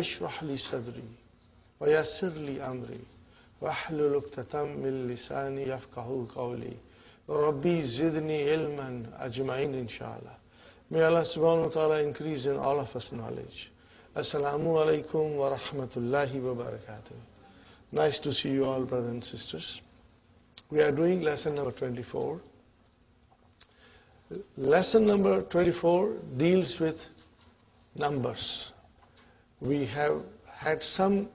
اشرح لي صدري ويسر لي أمري واحلل عقدة من لساني يفقهوا قولي ربي زدني علما أجمعين inshallah. May Allah subhanahu wa ta'ala increase in all of us knowledge. Assalamu alaikum wa rahmatullahi wa barakatuh. Nice to see you all, brothers and sisters. We are doing lesson number 24. Lesson number 24 deals with numbers. We have had some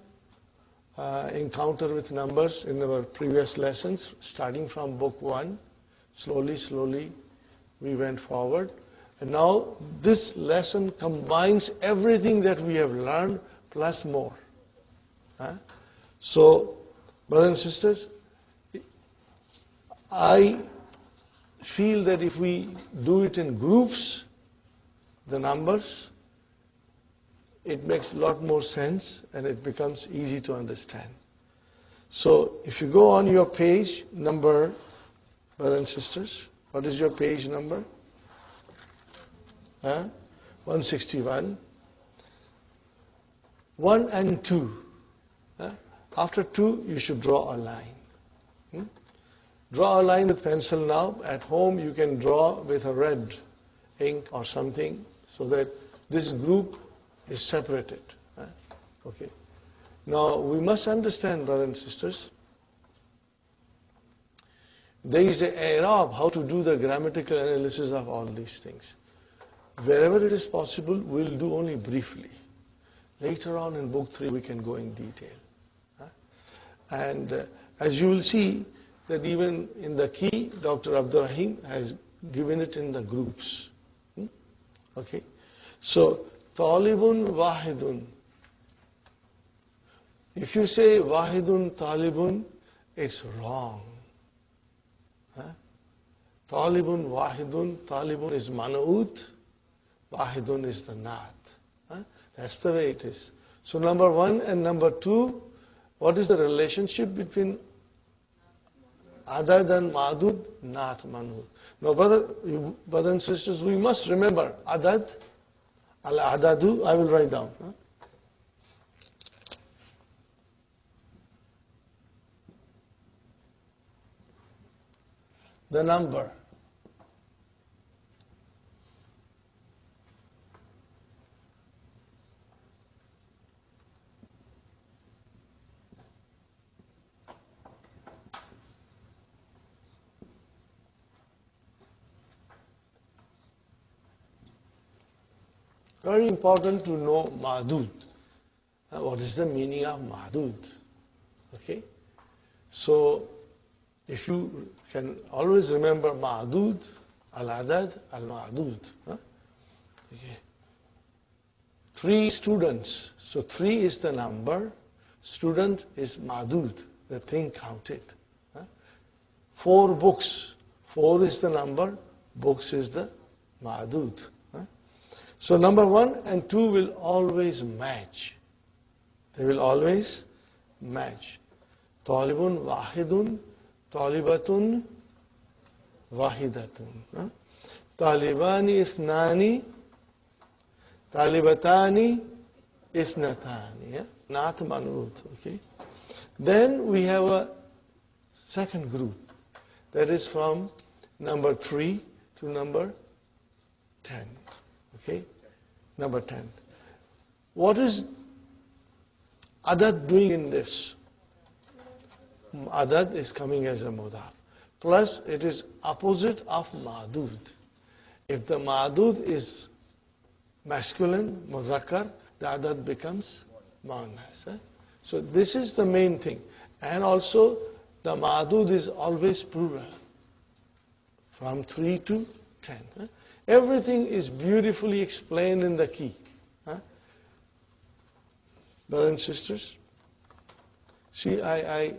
encounter with numbers in our previous lessons, starting from book 1. Slowly, we went forward. And now this lesson combines everything that we have learned plus more. So, brothers and sisters, I feel that if we do it in groups, the numbers, it makes a lot more sense and it becomes easy to understand. So if you go on your page number, brothers and sisters, what is your page number? 161. 1 and 2. After 2, you should draw a line. Draw a line with pencil now. At home, you can draw with a red ink or something so that this group is separated. Okay. Now, we must understand, brothers and sisters, there is an Arab, how to do the grammatical analysis of all these things. Wherever it is possible, we'll do only briefly. Later on in book 3, we can go in detail. And as you will see, that even in the key, Dr. Abdul Rahim has given it in the groups. Okay. So, Talibun Wahidun. If you say Wahidun Talibun, it's wrong. Talibun Wahidun, Talibun is Man'ut, Wahidun is the Naat. That's the way it is. So number 1 and number 2, what is the relationship between Adad and Ma'dud? Naat, Man'ut. Now brothers and sisters, we must remember Adad, Al-Adadu, I will write down. The number. Very important to know Ma'dud. What is the meaning of Ma'dud? Okay? So, if you can always remember Ma'dud, Al-Adad, Al-Ma'dud. Okay. 3 students. So 3 is the number. Student is Ma'dud, the thing counted. 4 books. 4 is the number. Books is the Ma'dud. So number 1 and 2 will always match. They will always match. Talibun Wahidun, Talibatun Wahidatun. Talibani Ithnani, Talibatani Ithnatani. Not Man'ut. Okay. Then we have a second group. That is from number 3 to number 10. Okay. Number 10. What is Adad doing in this? Adad is coming as a mudaf. Plus, it is opposite of Ma'dud. If the Ma'dud is masculine, muzakkar, the Adad becomes muannas. So this is the main thing. And also, the Ma'dud is always plural. From 3 to 10. Everything is beautifully explained in the key. Brothers and sisters, see, I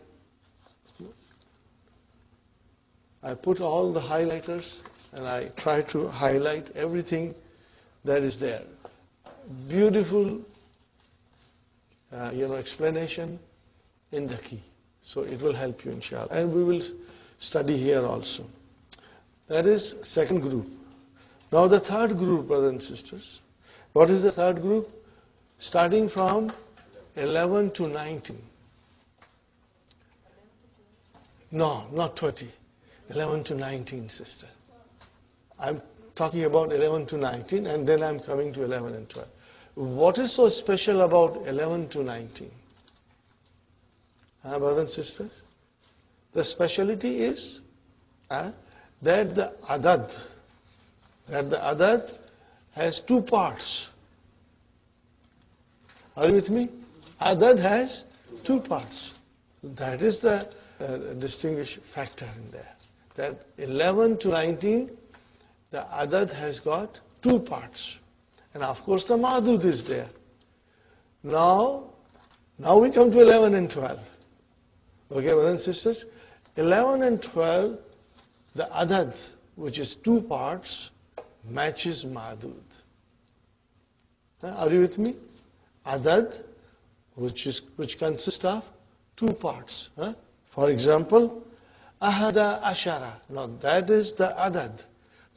put all the highlighters and I try to highlight everything that is there. Beautiful, explanation in the key. So it will help you, inshallah. And we will study here also. That is second group. Now the third group, brothers and sisters. What is the third group? starting from 11 to 19. No, not 20. 11 to 19, sister. I'm talking about 11 to 19, and then I'm coming to 11 and 12. What is so special about 11 to 19? Brothers and sisters? The speciality is that the adad has two parts. Are you with me? Adad has two parts. That is the distinguished factor in there. That 11 to 19, the adad has got two parts. And of course the ma'dud is there. Now we come to 11 and 12. Okay, brothers and sisters? 11 and 12, the adad, which is two parts, matches ma'dud. Are you with me? Adad, which consists of two parts. For example, ahada ashara. Now that is the adad.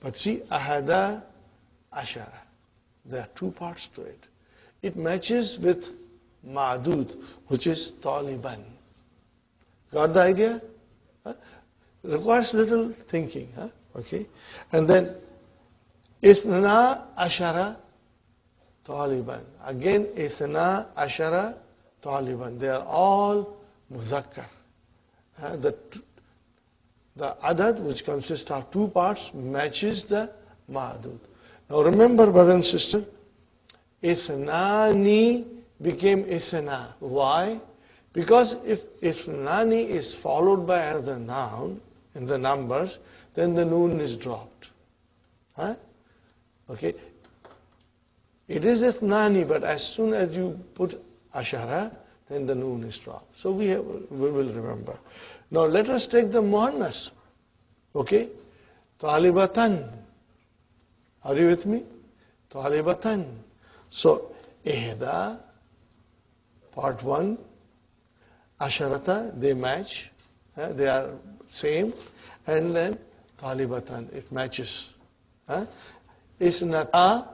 But see, ahada ashara. There are two parts to it. It matches with ma'dud, which is taliban. Got the idea? Requires little thinking. Okay. And then ithna ashara taliban. Again, ithna ashara taliban. They are all muzakkar. The adad, which consists of two parts, matches the ma'dud. Now remember, brother and sister, ithnani became ithna. Why? Because if ithnani is followed by another noun in the numbers, then the noon is dropped. Okay. It is ithnani, but as soon as you put ashara, then the noon is dropped. So we will remember. Now let us take the muannas. Okay? Talibatan. Are you with me? Talibatan. So, ihda, part 1, asharata, they match. They are same. And then talibatan, it matches. Isnata,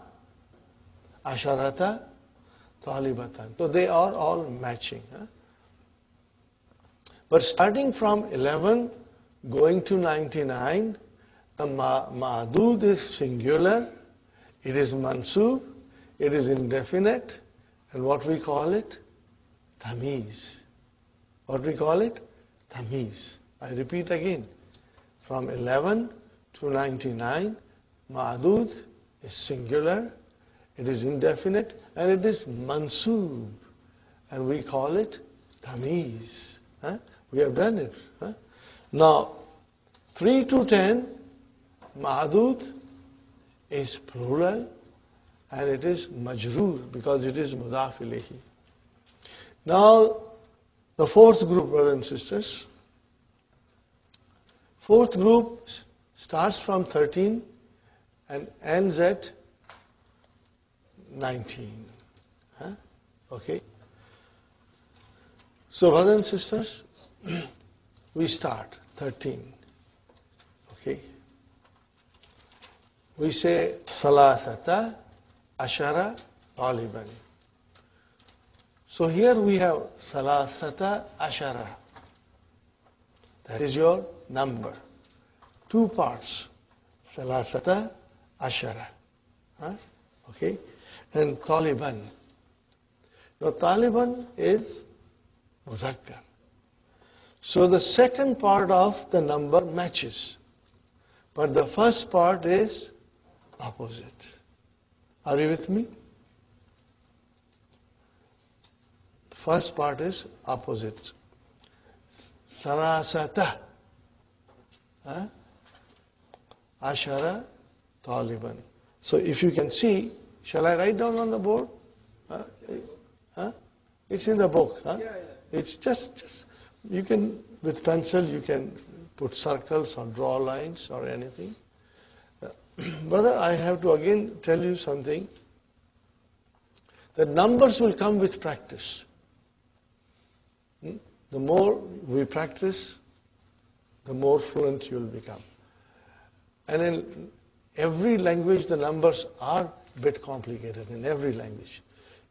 asharata, talibatan. So they are all matching. But starting from 11, going to 99, the ma'dud is singular, it is mansub, it is indefinite, and what we call it? Tamiz. What we call it? Tamiz. I repeat again. From 11 to 99, ma'dud is singular, it is indefinite, and it is mansub. And we call it tamiz. We have done it. Now, 3 to 10, ma'dud is plural, and it is majroor because it is mudaf ilayhi. Now, the fourth group, brothers and sisters. Fourth group starts from 13 and ends at 19. Okay. So, brothers and sisters, we start 13. Okay. We say salasata ashara taliban. So here we have salasata ashara. That is your number. Two parts. Salasata ashara. Okay. And taliban. Now taliban is muzakkar. So the second part of the number matches. But the first part is opposite. Are you with me? First part is opposite. Sarasata. Ashara taliban. So if you can see, shall I write down on the board? It's in the book. It's just you can, with pencil, you can put circles or draw lines or anything. Brother, I have to again tell you something. The numbers will come with practice. The more we practice, the more fluent you will become. And in every language, the numbers are a bit complicated in every language.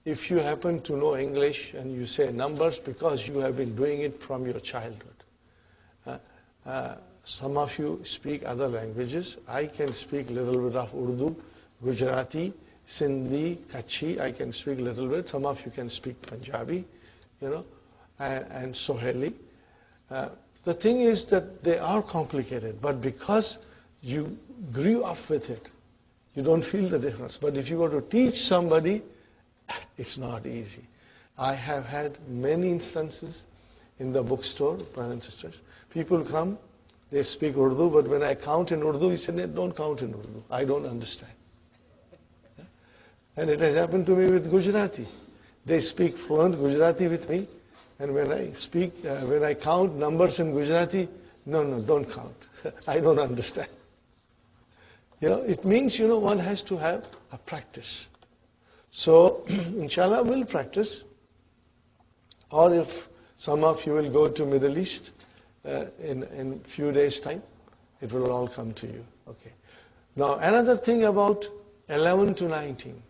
if you happen to know English and you say numbers because you have been doing it from your childhood. Some of you speak other languages. I can speak a little bit of Urdu, Gujarati, Sindhi, Kutchi. I can speak a little bit. Some of you can speak Punjabi, and Swahili. The thing is that they are complicated, but because you grew up with it, you don't feel the difference. But if you were to teach somebody, it's not easy. I have had many instances in the bookstore, brothers and sisters. People come, they speak Urdu, but when I count in Urdu, he said, don't count in Urdu. I don't understand. And it has happened to me with Gujarati. They speak fluent Gujarati with me, and when I count numbers in Gujarati, no, don't count. I don't understand. It means, one has to have a practice. So, inshallah, we'll practice. Or if some of you will go to Middle East in few days' time, it will all come to you. Okay. Now, another thing about 11 to 19.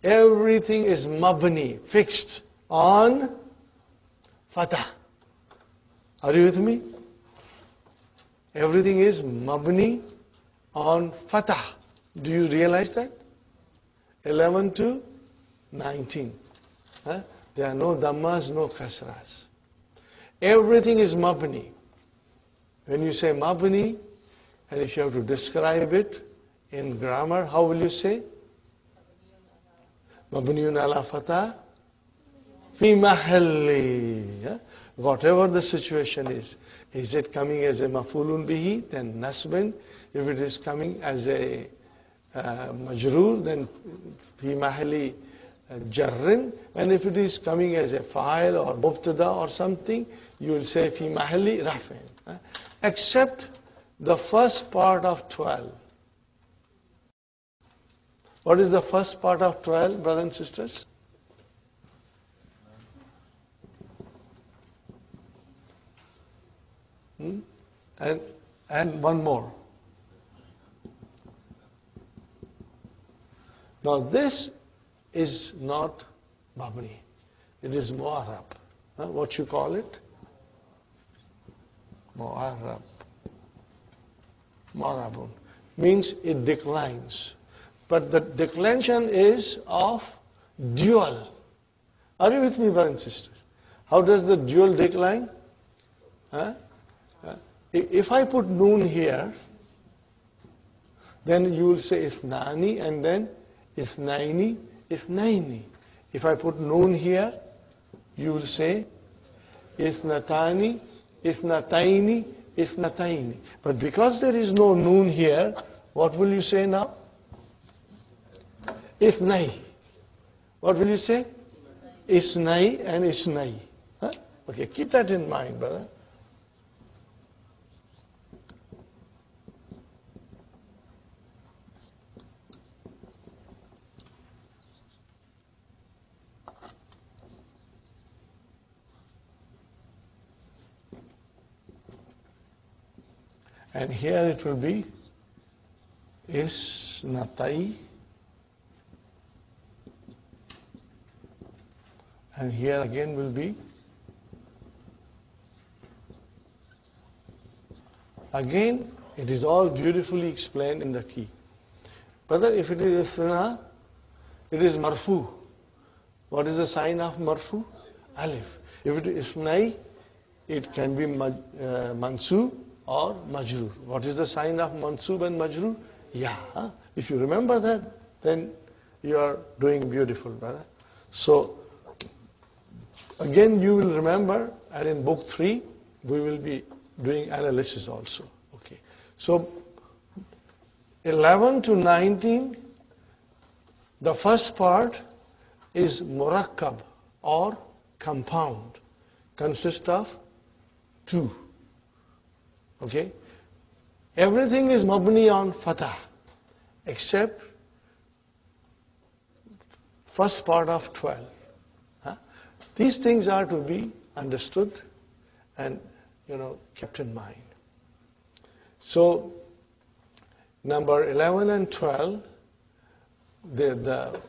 Everything is mabni, fixed on fatah. Are you with me? Everything is mabni on fatah. Do you realize that? 11 to 19. There are no dhammas, no kasras. Everything is mabni. When you say mabni, and if you have to describe it in grammar, how will you say? Mabniyun ala fatah fi mahalli. Whatever the situation is it coming as a mafulun bihi, then nasbin. If it is coming as a majroor, then fi mahalli jarrin. And if it is coming as a fa'il or mubtada or something, you will say fi mahalli rafin. Except the first part of 12. What is the first part of 12, brothers and sisters? And one more. Now this is not mabni. It is mu'arab. What you call it? Mu'arab. Mu'arabun. Means it declines. But the declension is of dual. Are you with me, brothers and sisters? How does the dual decline? If I put noon here, then you will say ithnani, and then ithnaini, ithnaini. If I put noon here, you will say ithnatani, ithnataini, ithnataini. But because there is no noon here, what will you say now? Ithnai. What will you say? Isnai and isnai. Okay, keep that in mind, brother. And here it will be isnatai. And here again will be, again, it is all beautifully explained in the key. Brother, if it is isna, it is marfu. What is the sign of marfu? Alif. If it is isnai, it can be mansub or majrur. What is the sign of mansub and majrur? Ya. If you remember that, then you are doing beautiful, brother. So, again, you will remember, and in book 3, we will be doing analysis also. Okay. So, 11 to 19, the first part is murakkab or compound, consists of 2. Okay. Everything is mabni on fatah, except first part of 12. These things are to be understood and, kept in mind. So, number 11 and 12 the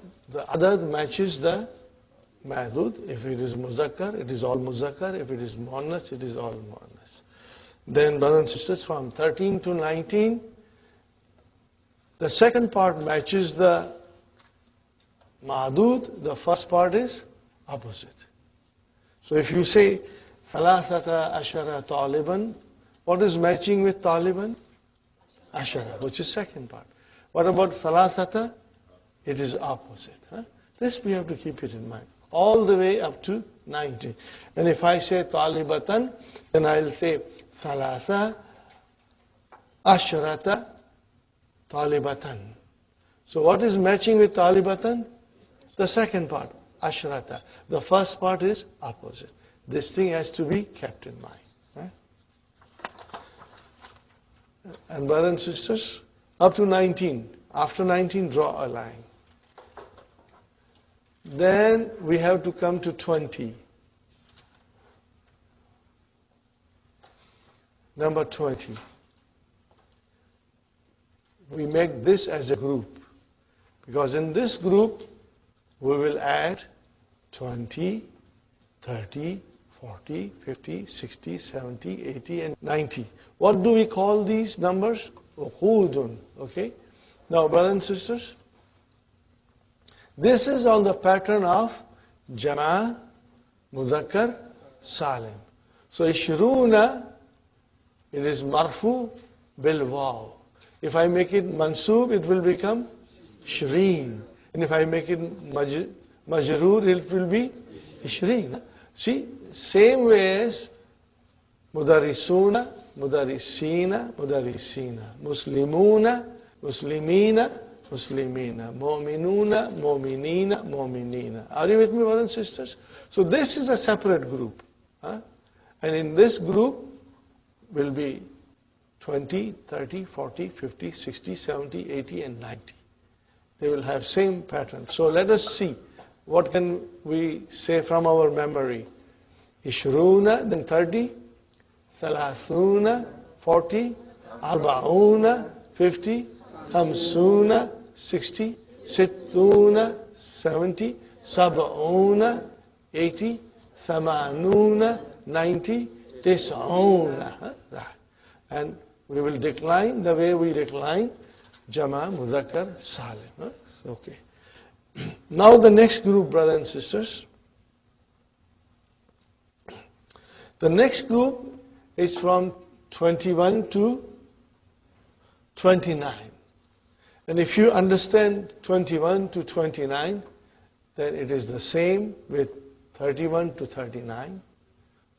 adad matches the mahdud. If it is muzakkar, it is all muzakkar. If it is muannas, it is all muannas. Then, brothers and sisters, from 13 to 19, the second part matches the mahdud. The first part is opposite. So if you say, ثلاثة عشر طالبا, what is matching with طالبا? Ashara, which is second part. What about ثلاثة? It is opposite. This we have to keep it in mind. All the way up to 19. And if I say طالبة, then I'll say ثلاثة عشرة طالبة. So what is matching with طالبة? The second part, ashrata. The first part is opposite. This thing has to be kept in mind. And brothers and sisters, up to 19. After 19, draw a line. Then we have to come to 20. Number 20. We make this as a group. Because in this group, we will add 20, 30, 40, 50, 60, 70, 80, and 90. What do we call these numbers? Uqudun. Okay? Now, brothers and sisters, this is on the pattern of Jama, Muzakkar, Salim. So, Ishruna, it is Marfu bil Waw. If I make it Mansub, it will become Shreen. And if I make it Majroor, it will be Ishreen. See, same way as Mudarisuna, Mudarisina, Mudarisina, Muslimuna, Muslimina, Muslimina, Mu'minuna, Mu'minina, Mu'minina. Are you with me, brothers and sisters? So this is a separate group. And in this group will be 20, 30, 40, 50, 60, 70, 80, and 90. They will have same pattern. So let us see. What can we say from our memory? Ishruna, then 30, Thalathuna, 40, Arbauna, 50, Khamsuna, 60, Sittuna, 70, Sab'una, 80, Thamanuna, 90, Tis'una. And we will decline the way we decline Jama, Muzakkar, Salim. Okay. Now the next group, brothers and sisters. The next group is from 21 to 29. And if you understand 21 to 29, then it is the same with 31 to 39,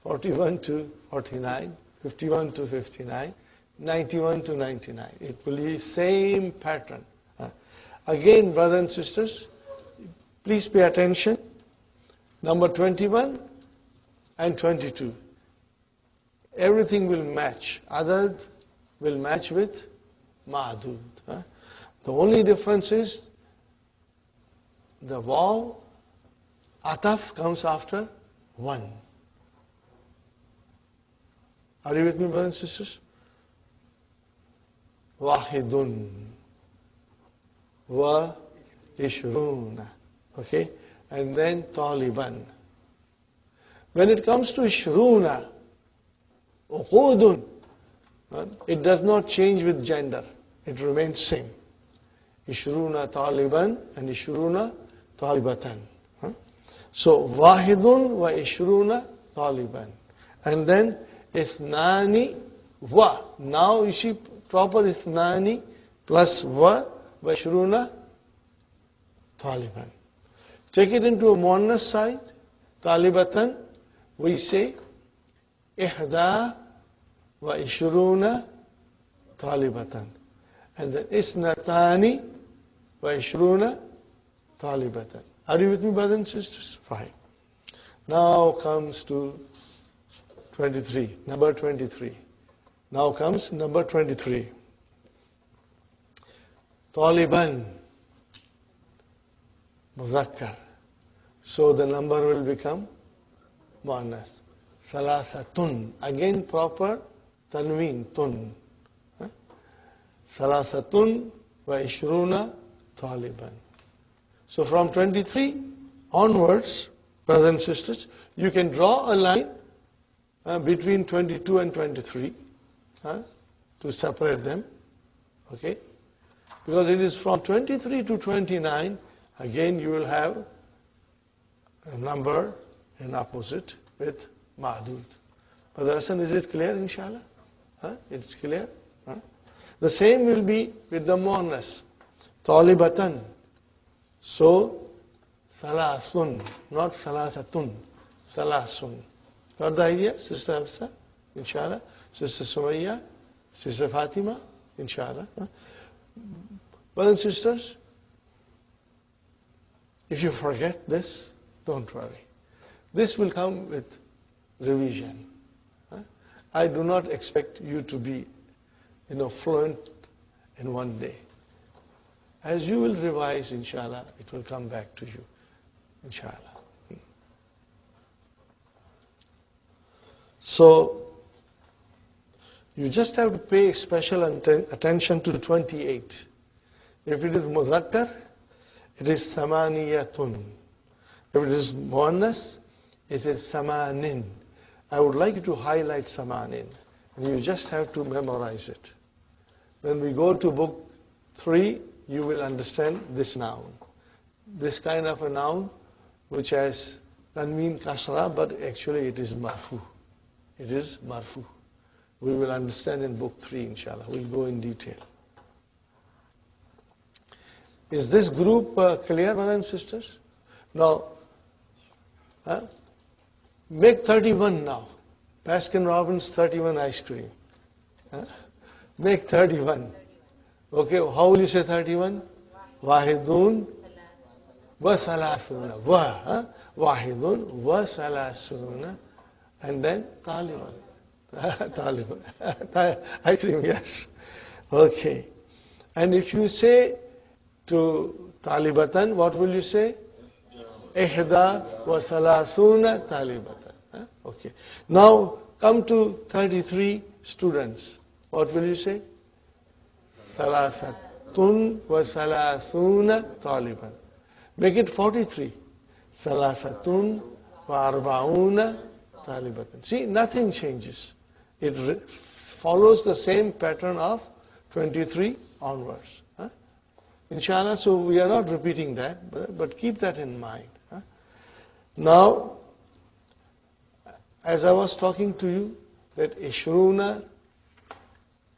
41 to 49, 51 to 59, 91 to 99. It will be same pattern. Again, brothers and sisters, please pay attention. Number 21 and 22. Everything will match. Adad will match with Ma'dud. The only difference is the waw, ataf comes after 1. Are you with me, brothers and sisters? Wahidun wa ishruna. Okay? And then Taliban. When it comes to ishruna, uqudun, it does not change with gender. It remains same. Ishruna Taliban and Ishruna Talibatan. So, Wahidun wa Ishruna Taliban. And then, Ithnani wa. Now you see proper Ithnani plus wa Ishruna Taliban. Take it into a muannas side, Talibatan, we say Ihda wa Ishruna Talibatan. And then Isnatani wa Ishruna Talibatan. Are you with me, brothers and sisters? Fine. Now comes to 23, number 23. Now comes number 23. Taliban, Muzakkar. So the number will become Muannas. Salasatun. Again proper Tanween, Tun. Salasatun wa Ishruna Taliban. So from 23 onwards, brothers and sisters, you can draw a line between 22 and 23 to separate them. Okay? Because it is from 23 to 29, again you will have a number in opposite with ma'dud. Brother Hassan, is it clear, inshallah? It's clear? The same will be with the muannas. Talibatan. So, salasun, not salasatun. Salasun. Got the idea, Sister Hafsa? Inshallah. Sister Sumayya? Sister Fatima? Inshallah. Brothers and sisters, if you forget this, don't worry. This will come with revision. I do not expect you to be, fluent in one day. As you will revise, inshallah, it will come back to you. Inshallah. So, you just have to pay special attention to 28. If it is muzakkar, it is samaniyatun. If it is muannas, it is samanin. I would like you to highlight samanin. And you just have to memorize it. When we go to book 3, you will understand this noun. This kind of a noun which has tanween kasra, but actually it is marfu. It is marfu. We will understand in book 3, inshallah. We'll go in detail. Is this group clear, brothers and sisters? Now, make 31 now. Baskin Robbins 31 ice cream. Make 31. Okay, how will you say 31? Wahidun wa salasuna. Wahidun wa salasuna. And then Taliban. Taliban. Ice cream, yes. Okay. And if you say to Talibatan, what will you say? Ihda wa salasuna talibatan. Okay. Now come to 33 students. What will you say? Salasatun wa salasuna taliban. Make it 43. Salasatun wa arbauna talibatan. See, nothing changes. It follows the same pattern of 23 onwards. Inshallah, so we are not repeating that, but keep that in mind. Now, as I was talking to you, that Ishruna,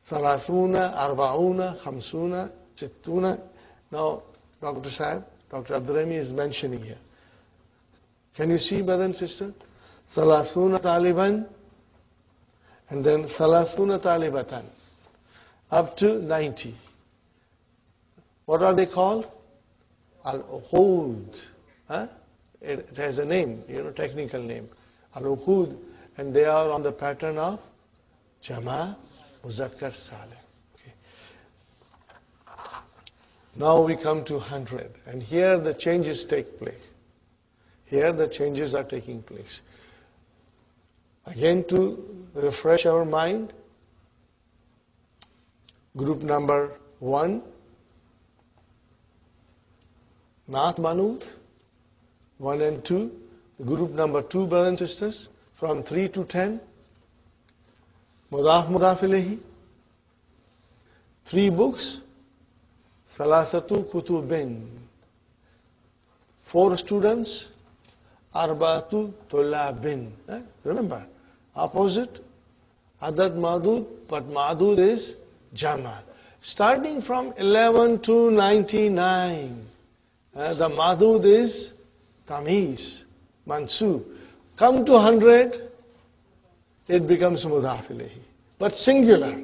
Salasuna, Arbauna, Khamsuna, Sittuna. Now, Dr. Sahib, Dr. Abdurrahmi is mentioning here. Can you see, brother and sister? Salasuna Taliban, and then Salasuna Talibatan, up to 90. What are they called? Al-Uqud. It has a name, technical name. Al-Uqud. And they are on the pattern of Jama, Muzakkar, Salih. Okay. Now we come to 100. And here the changes take place. Here the changes are taking place. Again, to refresh our mind, group number 1, Naat Manut, 1 and 2. Group number 2, brothers and sisters, from 3 to 10. Mudaf Mudaf Ilayhi. 3 books. Salasatu Kutubin. 4 students. Arbatu Tulabin. Remember, opposite, Adad Madud, but Madud is Jama. Starting from 11 to 99. The madud is tamiz, mansub. Come to 100, it becomes mudaf ilayhi. But singular,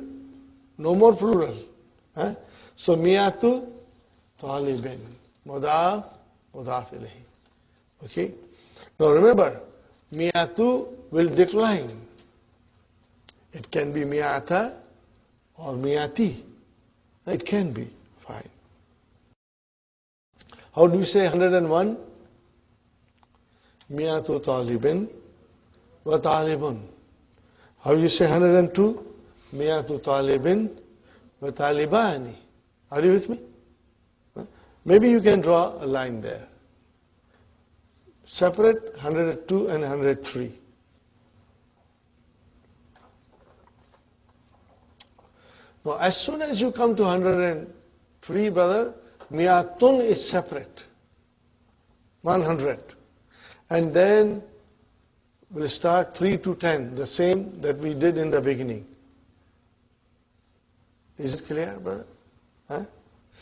no more plural. So miyatu talibin, mudaf ilayhi. Okay? Now remember, miyatu will decline. It can be miyata or miyati. It can be. Fine. How do we say 101? Miyatu talibin wa talibun. How do you say 102? Miyatu talibin wa talibani. Are you with me? Maybe you can draw a line there. Separate 102 and 103. Now, as soon as you come to 103, brother, Miyatun is separate. 100. And then we'll start 3 to 10, the same that we did in the beginning. Is it clear, brother? Huh?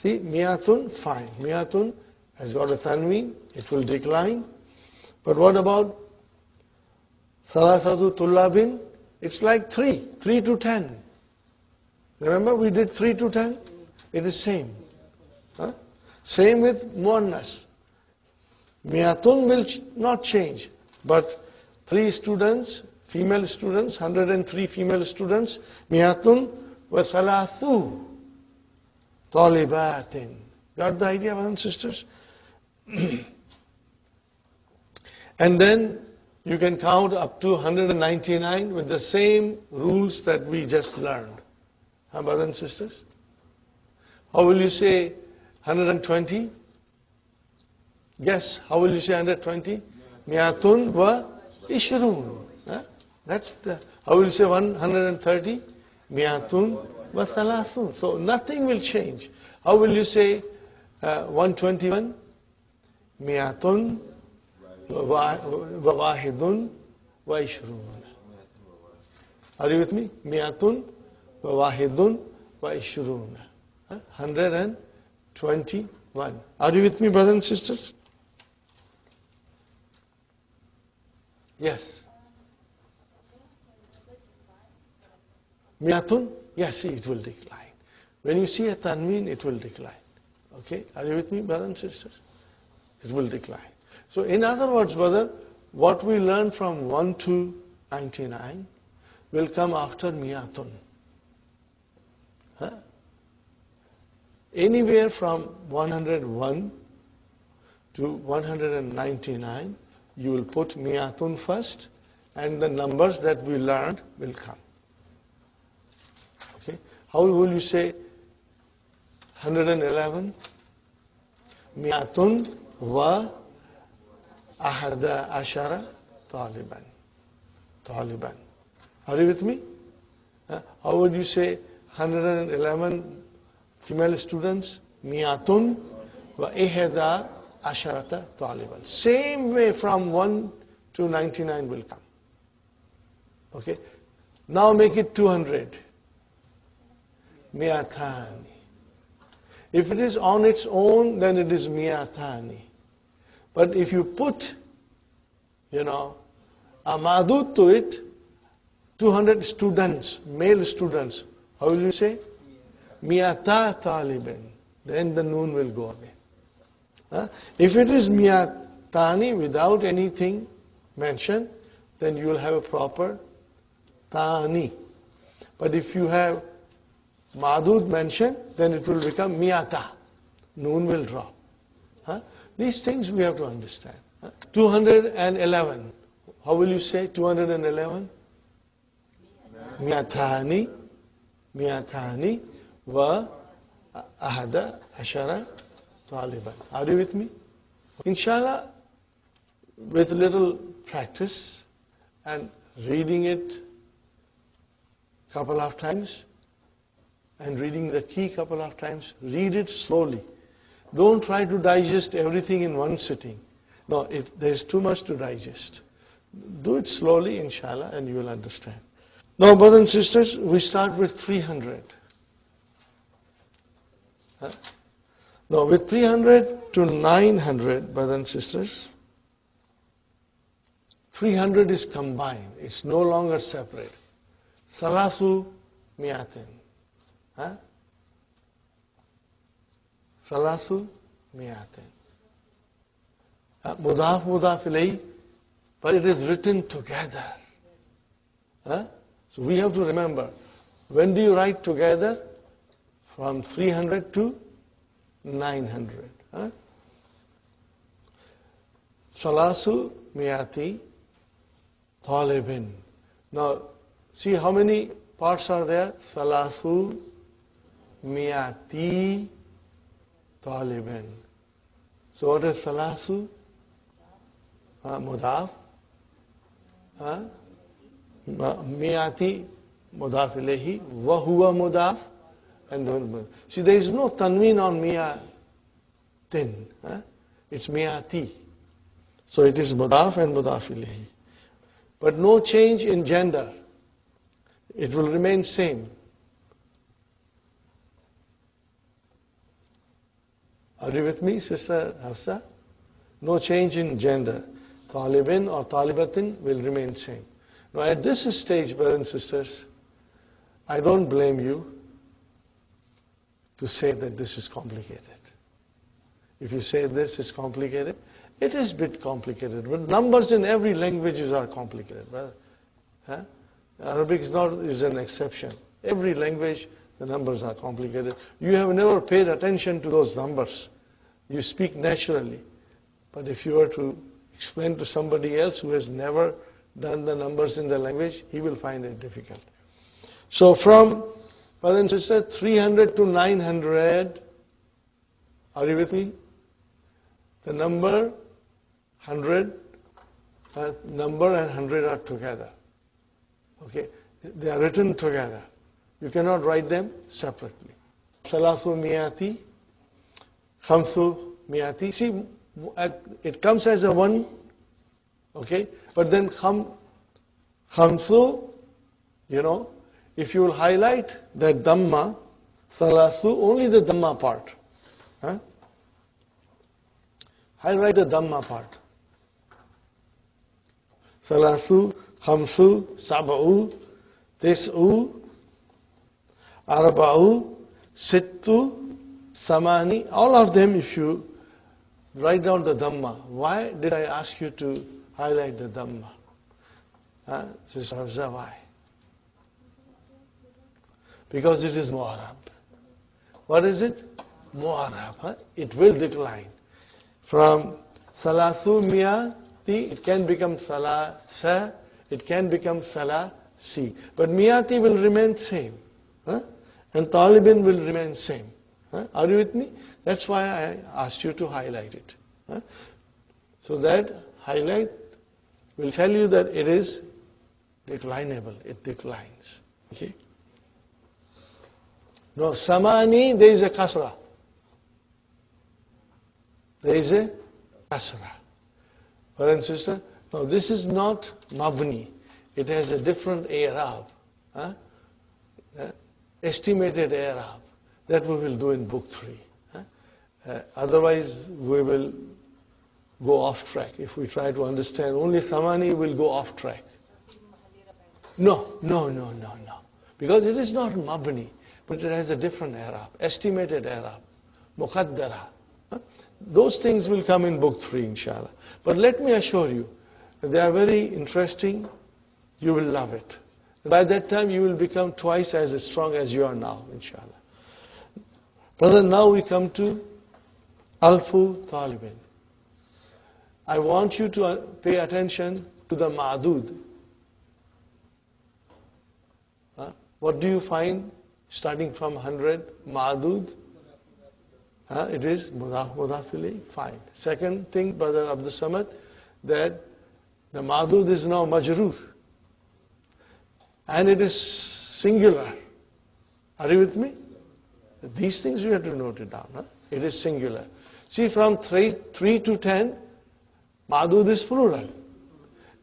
See, Miyatun, fine. Miyatun has got a tanween, it will decline. But what about Salasatu Tullabin? It's like 3 to 10. Remember we did 3 to 10? It is same. Huh? Same with Muannas. Miyatun will not change. But 3 students, female students, 103 female students, Miyatun wa Salathu Talibatin. Got the idea, brothers and sisters? And then you can count up to 199 with the same rules that we just learned. Huh, brothers and sisters? How will you say 120? Guess, how will you say 120? Miyatun wa Ishrun. That's the, how will you say 130? Miyatun wa Salasun. So nothing will change. How will you say 121? Miyatun wa Wahidun wa Ishrun. Are you with me? Miyatun wa Wahidun wa Ishrun. 121. Are you with me, brothers and sisters? Yes. Miyatun? Yes, see, it will decline. When you see a tanween, it will decline. Okay? Are you with me, brothers and sisters? It will decline. So, in other words, brother, what we learn from 1 to 99 will come after Miyatun. Huh? Anywhere from 101 to 199, you will put Miyatun first, and the numbers that we learned will come. Okay? How will you say 111? Miyatun wa ahada ashara taliban. Taliban. Are you with me? How would you say 111 female students? Miyatun wa ihda asharata taliban. Same way from 1 to 99 will come. Okay? Now make it 200. Miyatani. If it is on its own, then it is Miyatani. But if you put, a madud to it, 200 students, male students, how will you say? Miyata taliban. Then the noon will go away. If it is Miyatani without anything mentioned, then you will have a proper Tani. But if you have Madud mentioned, then it will become Miyata. Noon will drop. These things we have to understand. 211. How will you say 211? Miyatani. Miyatani wa ahada ashara taliban. Are you with me? Inshallah, with little practice and reading it couple of times and reading the key couple of times, read it slowly. Don't try to digest everything in one sitting. No, there's too much to digest. Do it slowly, inshallah, and you will understand. Now, brothers and sisters, we start with 300. Now, with 300 to 900, brothers and sisters, 300 is combined. It's no longer separate. Salasu miyatin. Salasu miyatin. Mudaf ilayh, but it is written together. So we have to remember, when do you write together? From 300 to 900. Salasu miyati talibin. Now, see how many parts are there? Salasu miyati talibin. So what is thalathu? Mudaf. Mi'ati mudaf ilayhi. Wa huwa mudaf. And see, there is no tanween on mi'atin. It's mi'ati. So it is mudaf and mudaf ilayhi. But no change in gender. It will remain same. Are you with me, Sister Hafsa? No change in gender. Talibin or talibatin will remain same. Now at this stage, brothers and sisters, I don't blame you to say that this is complicated. If you say this is complicated, it is a bit complicated. But numbers in every language are complicated, brother. Arabic is an exception. Every language, the numbers are complicated. You have never paid attention to those numbers. You speak naturally. But if you were to explain to somebody else who has never done the numbers in the language, he will find it difficult. So from, brothers and sisters, 300 to 900, are you with me? The number 100, number and 100 are together. Okay? They are written together. You cannot write them separately. Salathu miyati, khamsu miyati. See, it comes as a one, okay? But then khamsu, if you will highlight that dhamma, salathu, only the dhamma part. Highlight the dhamma part. Salathu, khamsu, sab'u, tis'u, arba'u, sittu, samani, all of them if you write down the dhamma. Why did I ask you to highlight the dhamma? Sister Hafsa, why? Because it is mu'arab. What is it? Mu'arab. It will decline. From salathu miyati, it can become salasa, it can come salasi. But miyati will remain same. And talibin will remain same. Are you with me? That's why I asked you to highlight it. So that highlight will tell you that it is declinable. It declines. Okay? Now, samani, there is a kasra. There is a kasra. Brother and sister, now this is not mabni. It has a different i'rab. Estimated i'rab. That we will do in book 3. Otherwise, we will go off track. If we try to understand only samani, we'll go off track. No. Because it is not mabni, but it has a different i'rab. Estimated i'rab. Muqaddara. Those things will come in book 3, inshallah. But let me assure you, they are very interesting. You will love it. By that time, you will become twice as strong as you are now, inshallah. Brother, now we come to Alfu Talibin. I want you to pay attention to the ma'dud. What do you find starting from 100? Ma'dud. It is mudaf ilayhi. Fine. Second thing, Brother Abdul Samad, that the ma'dud is now majroor. And it is singular. Are you with me? These things you have to note it down. It is singular. See, from 3 to 10, ma'dud is plural.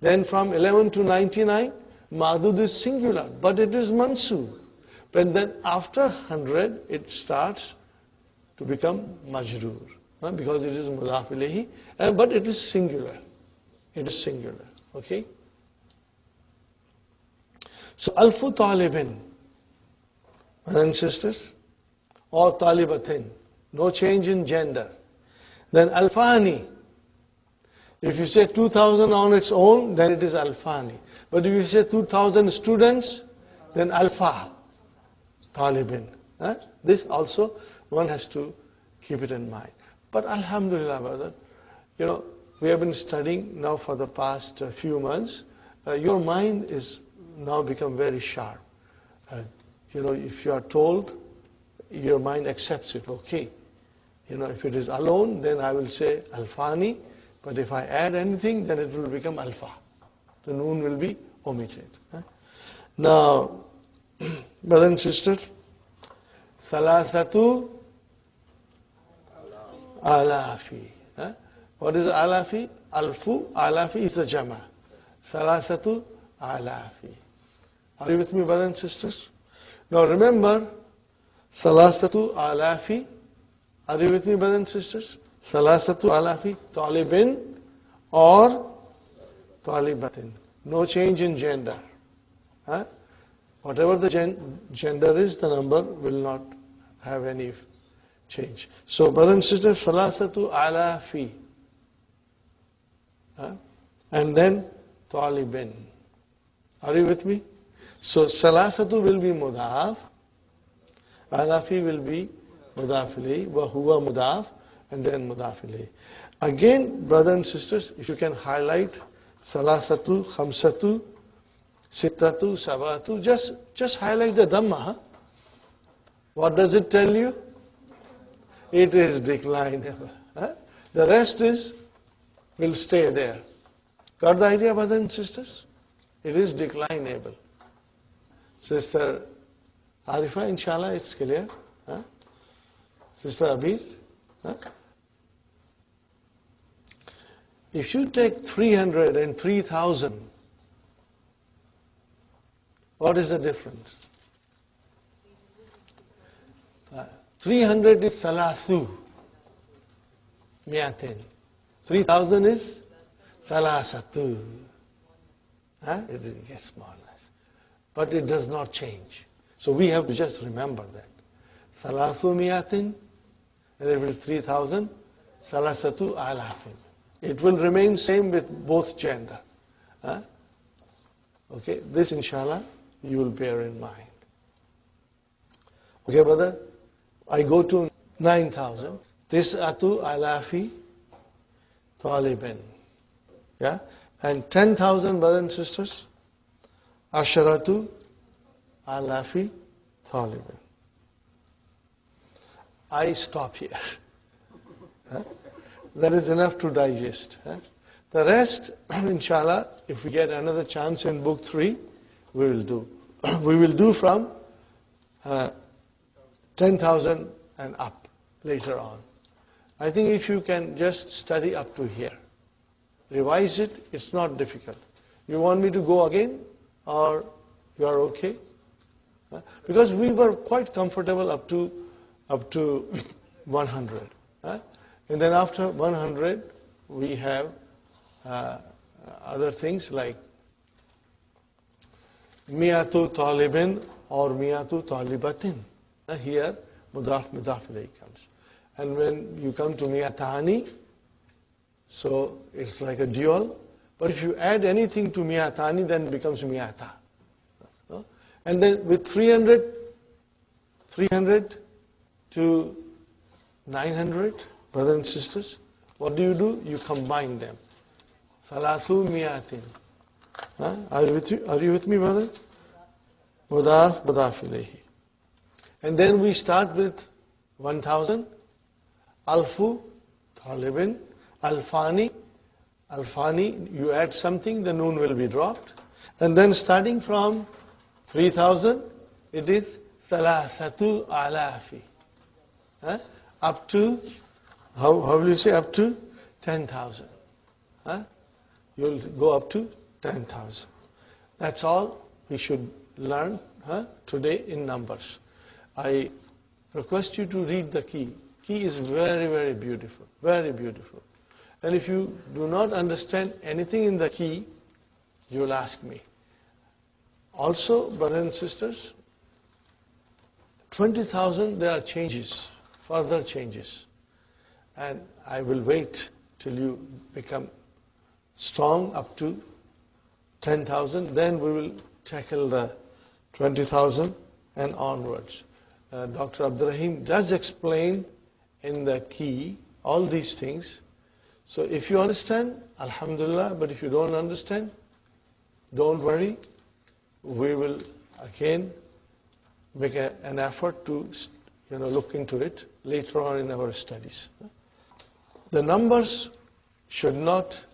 Then from 11 to 99, ma'dud is singular, but it is mansoob. But then after 100, it starts to become majroor. Because it is mudaf ilayhi, but it is singular. It is singular. Okay? So, alfu talibin, brothers and sisters, or talibatin, no change in gender. Then alfani, if you say 2,000 on its own, then it is alfani. But if you say 2,000 students, then alfa, talibin. This also, one has to keep it in mind. But alhamdulillah, brother, we have been studying now for the past few months. Your mind is now become very sharp. If you are told, your mind accepts it. Okay, If it is alone, then I will say alfani. But if I add anything, then it will become alpha. The noon will be omitted. Now, brothers and sisters, salasatu alafi. What is alafi? Alfu, alafi is the jama. Salasatu alafi. Are you with me, brothers and sisters? Now remember, salasatu alafi. Are you with me, brothers and sisters? Salasatu alafi, talibin or talibatin. No change in gender. Whatever the gender is, the number will not have any change. So, brothers and sisters, salasatu alafi. And then talibin. Are you with me? So, salasatu will be mudaf. Alafi will be mudaf ilayhi. Wa huwa mudaf. And then mudaf ilayhi. Again, brothers and sisters, if you can highlight salasatu, khamsatu, sittatu, sabatu, just highlight the dhamma. What does it tell you? It is declinable. The rest will stay there. Got the idea, brothers and sisters? It is declinable. Sister Arifa, inshallah, it's clear. Sister Abir? If you take 300 and 3,000, what is the difference? 300 is salathu, miatin. 3,000 is salasatu. It gets more or less. But it does not change. So we have to just remember that. Salathu miatin, and it will be 3,000, salasatu alafin. It will remain same with both gender. Okay, this inshallah you will bear in mind. Okay, brother, I go to 9,000. Tis'atu alafi talibin. Yeah? And 10,000, brothers and sisters, asharatu alafi talibin. I stop here. That is enough to digest. The rest, inshallah, if we get another chance in book 3, we will do. We will do from 10,000 and up later on. I think if you can just study up to here, revise it, it's not difficult. You want me to go again, or you are okay? Because we were quite comfortable up to 100. And then after 100, we have other things like miyatu talibin or miyatu talibatin. Here, mudaf ilayhi comes. And when you come to miyatani, so it's like a dual. But if you add anything to miyatani, then it becomes miyata. And then with 300 to 900, brothers and sisters, what do? You combine them. Salathu miyatin. Are you with me, brother? Mudaf ilayhi. And then we start with 1,000. Alfu, talibin, alfani. Alfani, you add something, the noon will be dropped. And then starting from 3,000, it is salasatu alafi. Up to, how will you say, up to 10,000. You will go up to 10,000. That's all we should learn today in numbers. I request you to read the key. Key is very, very beautiful. Very beautiful. And if you do not understand anything in the key, you will ask me. Also, brothers and sisters, 20,000, there are changes, further changes. And I will wait till you become strong up to 10,000. Then we will tackle the 20,000 and onwards. Dr. Abdurrahim does explain in the key all these things. So if you understand, alhamdulillah, but if you don't understand, don't worry. We will again make an effort to look into it later on in our studies. The numbers should not,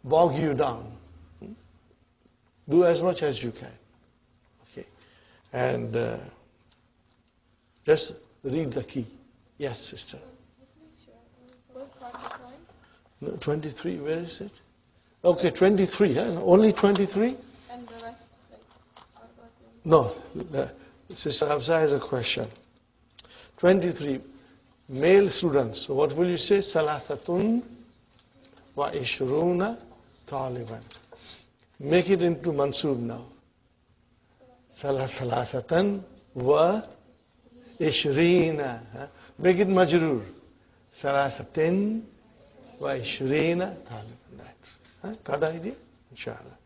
bog you down. Do as much as you can. Okay. And just read the key. Yes, sister. Just make sure. First part is fine. No, 23, where is it? Okay, 23, huh? Only 23? And the rest, what about you? No, Sister Hafsa has a question. 23, male students. So what will you say? Salasatun wa ishruna taliban. Make it into mansub now. Salasatan wa ishrina. Make it majroor. Salasatin wa ishrina taliban. Got the idea? Inshallah.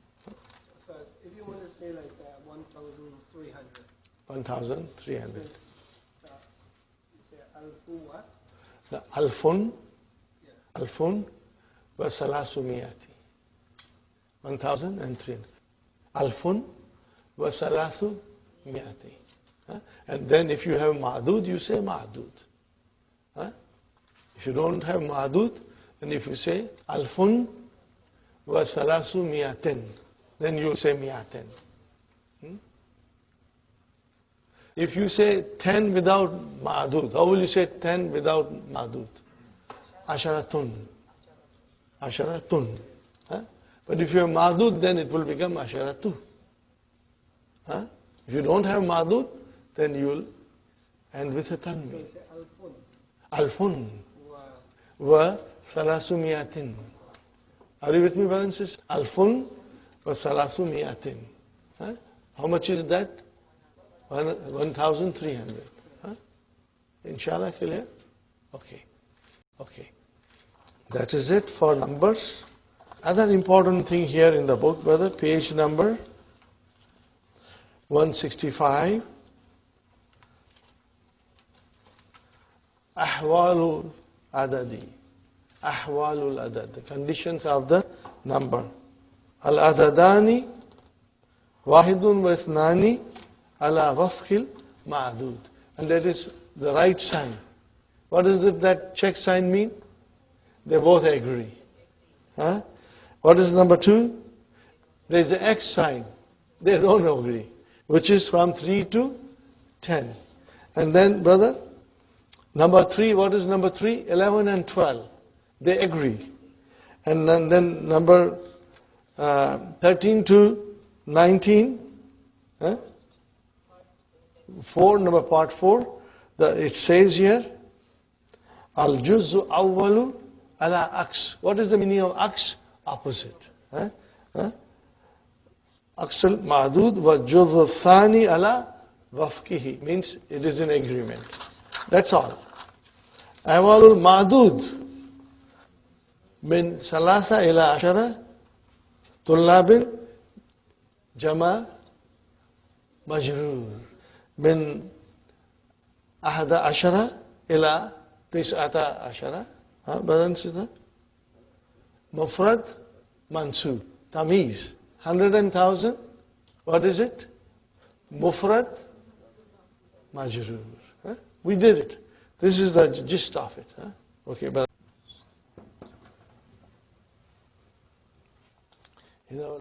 If you want to say like 1,300. 1,300. You say alfu what? Alfun. Yeah. Alfun wa salasumiyati. 1,300. Alfun wa salasumiyati. And then if you have ma'dud, you say ma'dud. If you don't have ma'dud, and if you say alfun wa salasumiyatin, then you say miyatin. If you say 10 without ma'dud, how will you say 10 without ma'dud? Asharatun. Asharatun. But if you have ma'dud, then it will become asharatu. If you don't have ma'dud, then you will end with a tanween. You say alfun. Alfun wa salasumiyatin. Are you with me, brothers and sisters? Alfun wa salasumiyatin. How much is that? 1,300. Inshallah, clear? Okay. Okay. That is it for numbers. Other important thing here in the book, brother, page number 165. Ahwalul adadi. Ahwalul adad. The conditions of the number. Al-adadani wahidun wa ithnani ala wafqil ma'dud. And that is the right sign. What does that check sign mean? They both agree. What is number 2? There is an X sign. They don't agree. Which is from 3 to 10. And then, brother, number 3, what is number 3? 11 and 12. They agree. And then number 13 to 19. 4, number part 4. It says here, Al-Juzzu awwalu ala aks. What is the meaning of aks? Opposite. Aksal ma'dud wa juzzu thani ala wafkihi. Means it is in agreement. That's all. Awwalul ma'dud min salasa ila ashara tullabin jama majrur. من 11 إلى 19. بدن سيدا مفرد منصوب تمييز 100,000. What is it? مفرد مجرور. We did it. This is the gist of it. Okay, but